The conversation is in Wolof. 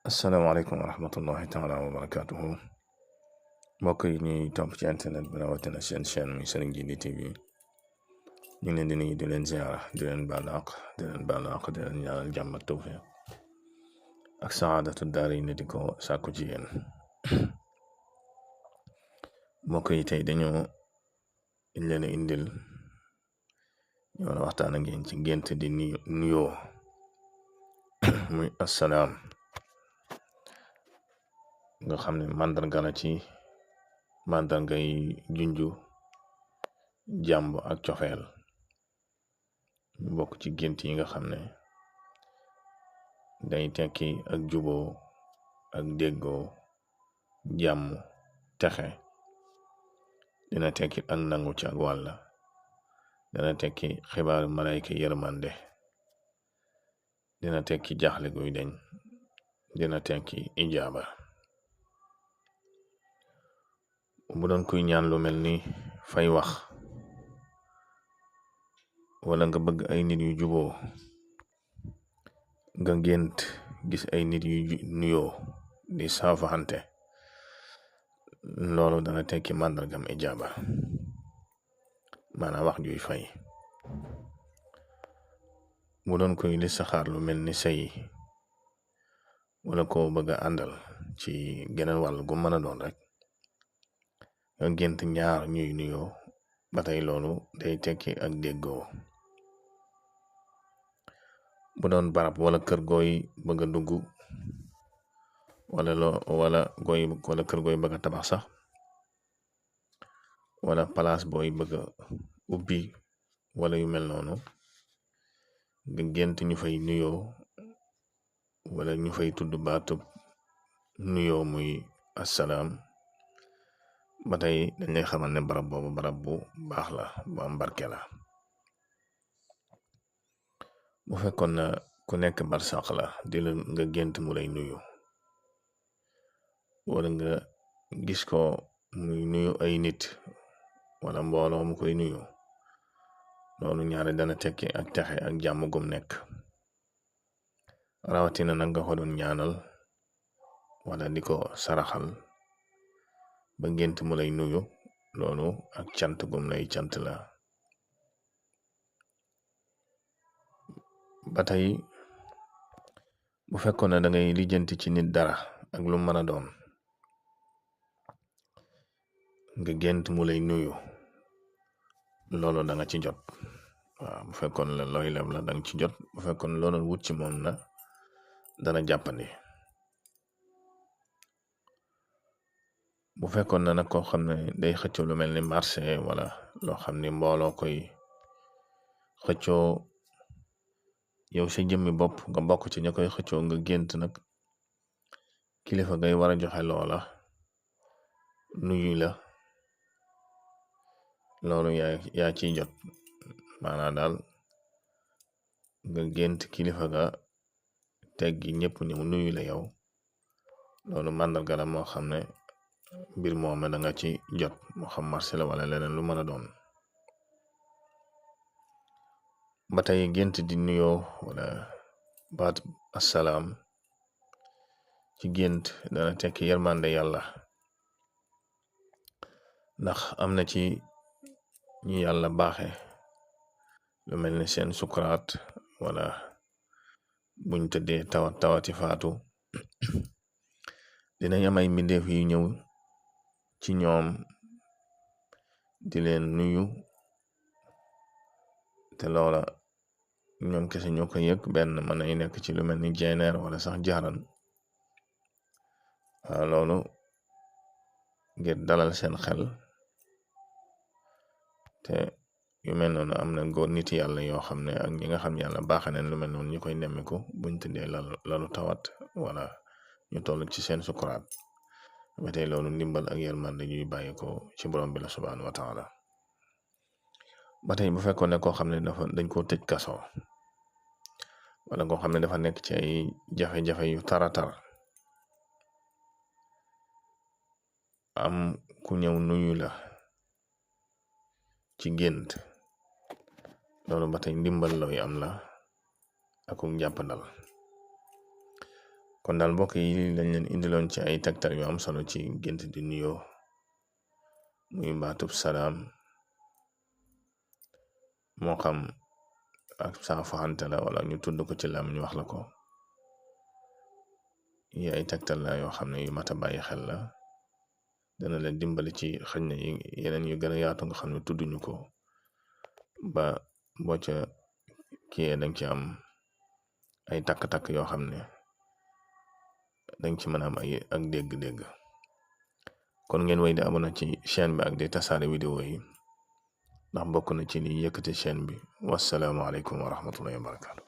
asalaamaaleykum wa rahmatullahi taala wa barakatuhu mbokk yi ñuy topp ci internet bi rawatina seen chaîne muy Serigne Djily TV ñu leen di nuyu di leen ziara di leen balaq di leen ñaanal jàmm ak tawfiq ak saadatu daari ni di ko sàkku ci yéen mbokk yi tey dañoo leen indil ñu war a waxtaan ak yéen ci gént di nuyoo muy assalaam nga xam ne màndarga la ci màndargay junju jàmb ak cofeel ñu bokk ci gént yi nga xam ne day tekki ak juboo ak déggoo jàmm texe dina tekki ak nangu ci ak wàlla dina tekki xibaaru malayka yërmande dina tekki jaaxle guy deñ dina tekki ijaaba bu doon kuy ñaan lu mel ni fay wax wala nga bëgg ay nit yu juboo nga gént gis ay nit yu nuyoo di saafaxante loolu dana tekki màndargam ijaaba maanaam wax juy fay bu doon koy li saxaar lu mel ni sëy wala koo bëgg a àndal ci geneen wàll gu mën a doon rek nga gént ñaar ñuy nuyoo ba tey loolu day tekki ak déggoo bu doon barab wala kër gooy bëgg a dugg wala kër gooy bëgg a tabax sax wala palaas booy bëgg a ubbi wala yu mel noonu nga gént ñu fay nuyoo wala ñu fay tudd baatub nuyoo muy assalaam ba tey dañ lay xamal ne barab boobu barab bu baax la bu am barke la bu fekkoon na ku nekk barsàq la di la nga gént mu lay nuyu wala nga gis ko muy nuyu ay nit wala mbooloo mu koy nuyu loolu ñaare dana tekki ak texe ak jàmm gum nekk rawatina nag nga ko doon ñaanal wala di ko saraxal ba gént mu lay nuyu loolu ak cant gum lay cant la ba tey bu fekkoon ne da ngay lijjanti ci nit dara ak lu mën a doon nga gént mu lay nuyu loolu da nga ci jot waaw bu fekkoon la looy leb la danga ci jot bu fekkoon loolu wut ci moom la dana jàppandi bu fekkoon na nag koo xam ne day xëccoo lu mel ni marché wala loo xam ni mbooloo koy xëccoo yow sa jëmmi bopp nga bokk ci ña koy xëccoo nga gént nag kilifa ngay war a joxe loola nuyu la loolu yaa ciy jot maanaam daal nga gént kilifa ga teggi ñëpp ñëw nuyu la yow loolu màndarga la moo xam ne mbir moom da nga ci jot moo xam marché la wala leneen lu mën a doon ba tey gént di nuyoo wala baat assalaam ci gént dana tekki yërmande yàlla ndax am na ci ñi yàlla baaxe lu mel ni seen sukuraat wala buñ tëddee tawati faatu dinañ am ay mbindeef yu ñëw ci ñoom di leen nuyu te loola ñoom kese ñoo ko yëg benn mën nay nekk ci lu mel ni jeeneer wala sax jaaran waaw loolu ngir dalal seen xel te yu mel noonu am na góor nit yàlla yoo xam ne ak ñi nga xam yàlla baaxe neen lu mel noonu ñu koy nemmiku buñ tëddee lalu tawat wala ñu toll ci seen sukuraat ba tey loolu ndimbal ak yërmande ñuy bàyyi ko ci borom bi la subhanahu wa taala ba tey bu fekkoon ne koo xam ne dañ koo tëj kaso wala koo xam ne dafa nekk ci ay jafe-jafe yu taratar am ku ñëw nuyu la ci gént loolu ba tey ndimbal looy am la ak njàppandal kon daal mbokk yi lañ leen indiloon ci ay tegtal yu am solo ci gént di nuyoo muy baatub salaam, moo xam ak saafaxante la wala ñu tudd ko ci lam ñu wax la ko. yi ay tegtal la yoo xam ne yu mat a bàyyi xel la, dana leen dimbali ci xëj na yeneen yu gën a yaatu nga xam ne tudduñu ko, ba boo ca kiyee dañ ci am ay takk-takk yoo xam ne dañ ci mën a am ay ak dégg-dégg. kon ngeen way di abonné ci chaîne bi ak di tasaare vidéo yi, ndax bokk na ci li yëkkati chaîne bi. Wassalaamu aleykum wa rahmatullahi wa barakatu.